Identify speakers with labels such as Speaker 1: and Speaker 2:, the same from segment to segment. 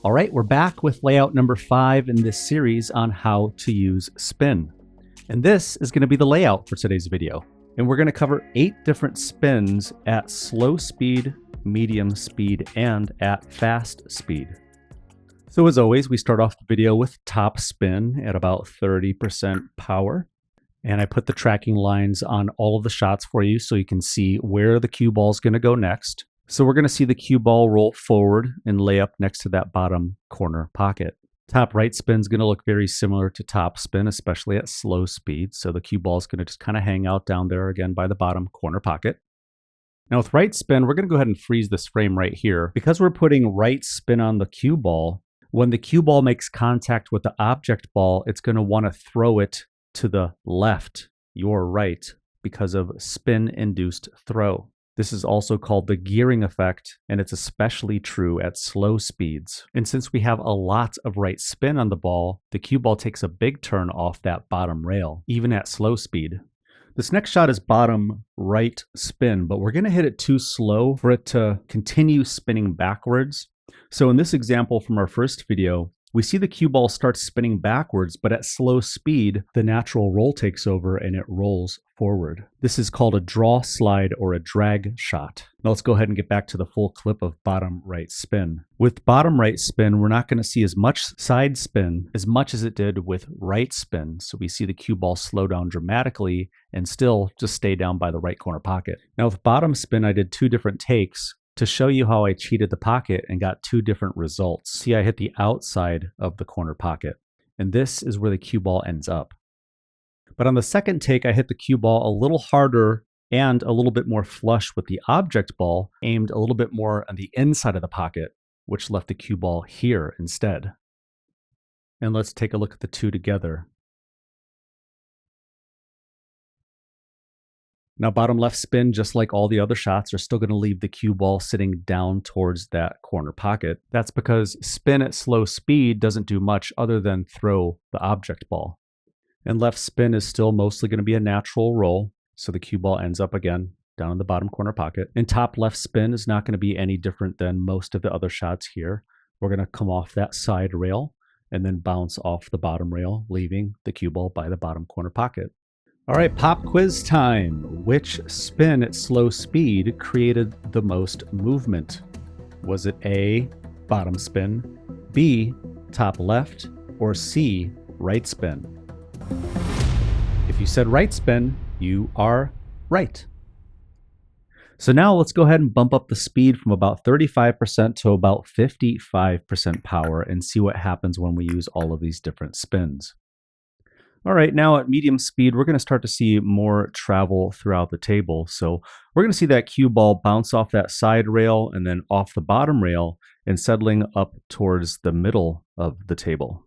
Speaker 1: All right, we're back with layout number 5 in this series on how to use spin. And this is going to be the layout for today's video. And we're going to cover 8 different spins at slow speed, medium speed, and at fast speed. So as always, we start off the video with top spin at about 30% power. And I put the tracking lines on all of the shots for you so you can see where the cue ball is going to go next. So we're going to see the cue ball roll forward and lay up next to that bottom corner pocket. Top right spin is going to look very similar to top spin, especially at slow speed. So the cue ball is going to just kind of hang out down there again by the bottom corner pocket. Now with right spin, we're going to go ahead and freeze this frame right here. Because we're putting right spin on the cue ball, when the cue ball makes contact with the object ball, it's going to want to throw it to the left, your right, because of spin-induced throw. This is also called the gearing effect, and it's especially true at slow speeds. And since we have a lot of right spin on the ball, the cue ball takes a big turn off that bottom rail, even at slow speed. This next shot is bottom right spin, but we're going to hit it too slow for it to continue spinning backwards. So in this example from our first video, we see the cue ball starts spinning backwards, but at slow speed, the natural roll takes over and it rolls forward. This is called a draw slide or a drag shot. Now let's go ahead and get back to the full clip of bottom right spin. With bottom right spin, we're not going to see as much side spin as much as it did with right spin. So we see the cue ball slow down dramatically and still just stay down by the right corner pocket. Now with bottom spin, I did 2 different takes to show you how I cheated the pocket and got 2 different results. See, I hit the outside of the corner pocket, and this is where the cue ball ends up. But on the second take, I hit the cue ball a little harder and a little bit more flush with the object ball, aimed a little bit more on the inside of the pocket, which left the cue ball here instead. And let's take a look at the 2 together. Now bottom left spin, just like all the other shots, are still going to leave the cue ball sitting down towards that corner pocket. That's because spin at slow speed doesn't do much other than throw the object ball. And left spin is still mostly going to be a natural roll, so the cue ball ends up again down in the bottom corner pocket. And top left spin is not going to be any different than most of the other shots here. We're going to come off that side rail and then bounce off the bottom rail, leaving the cue ball by the bottom corner pocket. All right, pop quiz time. Which spin at slow speed created the most movement? Was it A, bottom spin, B, top left, or C, right spin? If you said right spin, you are right. So now let's go ahead and bump up the speed from about 35% to about 55% power and see what happens when we use all of these different spins. All right, now at medium speed, we're going to start to see more travel throughout the table. So we're going to see that cue ball bounce off that side rail and then off the bottom rail and settling up towards the middle of the table.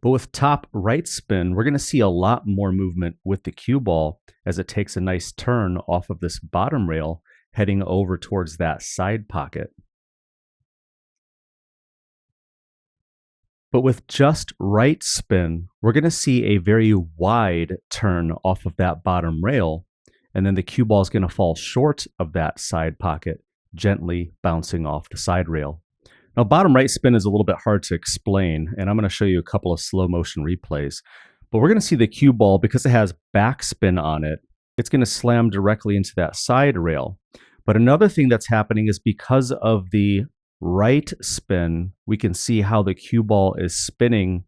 Speaker 1: But with top right spin, we're going to see a lot more movement with the cue ball as it takes a nice turn off of this bottom rail, heading over towards that side pocket. But with just right spin, we're going to see a very wide turn off of that bottom rail, and then the cue ball is going to fall short of that side pocket, gently bouncing off the side rail. Now, bottom right spin is a little bit hard to explain, and I'm going to show you a couple of slow motion replays. But we're going to see the cue ball, because it has backspin on it, it's going to slam directly into that side rail. But another thing that's happening is because of the right spin, we can see how the cue ball is spinning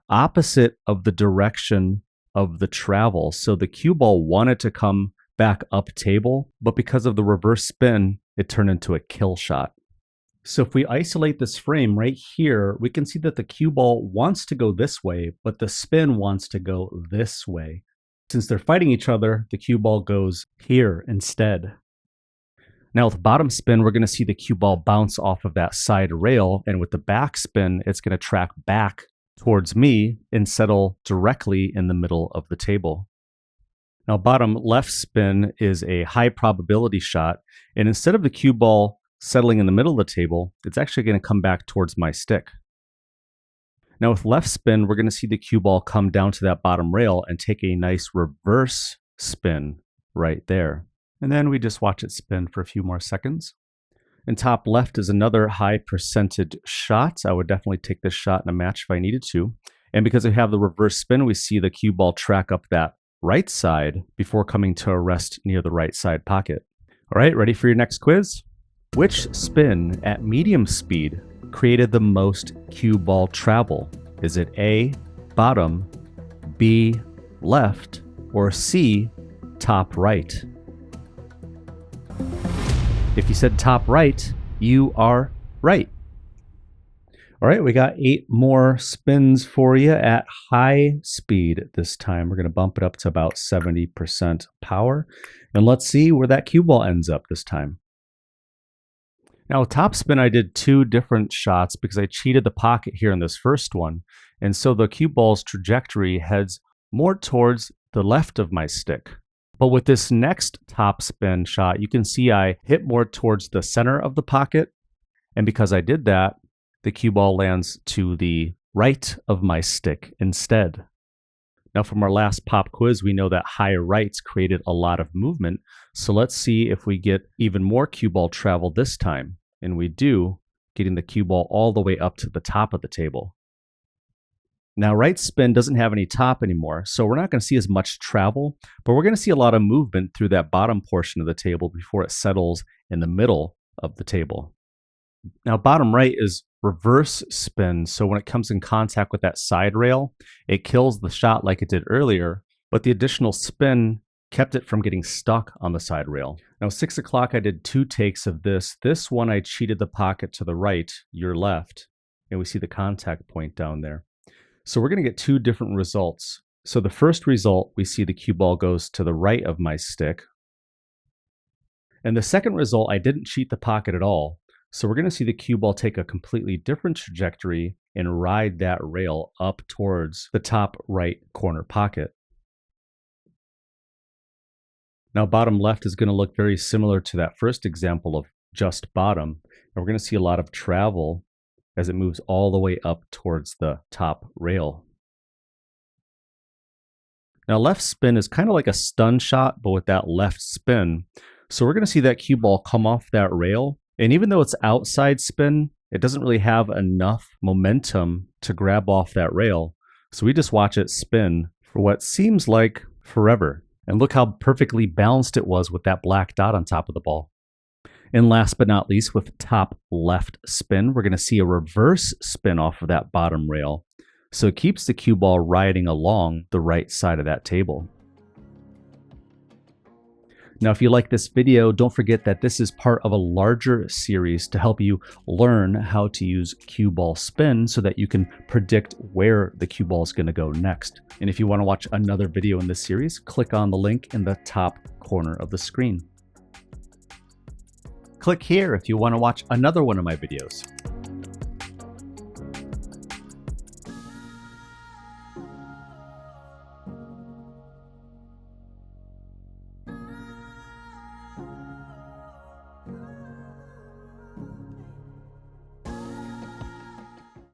Speaker 1: opposite of the direction of the travel. So the cue ball wanted to come back up table, but because of the reverse spin, it turned into a kill shot. So if we isolate this frame right here, we can see that the cue ball wants to go this way, but the spin wants to go this way. Since they're fighting each other, the cue ball goes here instead. Now with bottom spin, we're going to see the cue ball bounce off of that side rail, and with the back spin, it's going to track back towards me and settle directly in the middle of the table. Now bottom left spin is a high probability shot, and instead of the cue ball settling in the middle of the table, it's actually going to come back towards my stick. Now with left spin, we're going to see the cue ball come down to that bottom rail and take a nice reverse spin right there. And then we just watch it spin for a few more seconds. And top left is another high percentage shot. I would definitely take this shot in a match if I needed to. And because we have the reverse spin, we see the cue ball track up that right side before coming to a rest near the right side pocket. All right, ready for your next quiz? Which spin at medium speed created the most cue ball travel? Is it A, bottom, B, left, or C, top right? If you said top right, you are right. All right, we got 8 more spins for you at high speed this time. We're going to bump it up to about 70% power. And let's see where that cue ball ends up this time. Now, with top spin, I did 2 different shots because I cheated the pocket here in this first one. And so the cue ball's trajectory heads more towards the left of my stick. But with this next top spin shot, you can see I hit more towards the center of the pocket. And because I did that, the cue ball lands to the right of my stick instead. Now from our last pop quiz, we know that high rights created a lot of movement. So let's see if we get even more cue ball travel this time. And we do, getting the cue ball all the way up to the top of the table. Now, right spin doesn't have any top anymore, so we're not going to see as much travel, but we're going to see a lot of movement through that bottom portion of the table before it settles in the middle of the table. Now, bottom right is reverse spin, so when it comes in contact with that side rail, it kills the shot like it did earlier, but the additional spin kept it from getting stuck on the side rail. Now, 6 o'clock, I did 2 takes of this. This one, I cheated the pocket to the right, your left, and we see the contact point down there. So we're going to get 2 different results. So the first result, we see the cue ball goes to the right of my stick. And the second result, I didn't cheat the pocket at all. So we're going to see the cue ball take a completely different trajectory and ride that rail up towards the top right corner pocket. Now, bottom left is going to look very similar to that first example of just bottom. And we're going to see a lot of travel as it moves all the way up towards the top rail. Now, left spin is kind of like a stun shot, but with that left spin. So we're going to see that cue ball come off that rail. And even though it's outside spin, it doesn't really have enough momentum to grab off that rail. So we just watch it spin for what seems like forever. And look how perfectly balanced it was with that black dot on top of the ball. And last but not least, with top left spin, we're going to see a reverse spin off of that bottom rail. So it keeps the cue ball riding along the right side of that table. Now, if you like this video, don't forget that this is part of a larger series to help you learn how to use cue ball spin so that you can predict where the cue ball is going to go next. And if you want to watch another video in this series, click on the link in the top corner of the screen. Click here if you want to watch another one of my videos.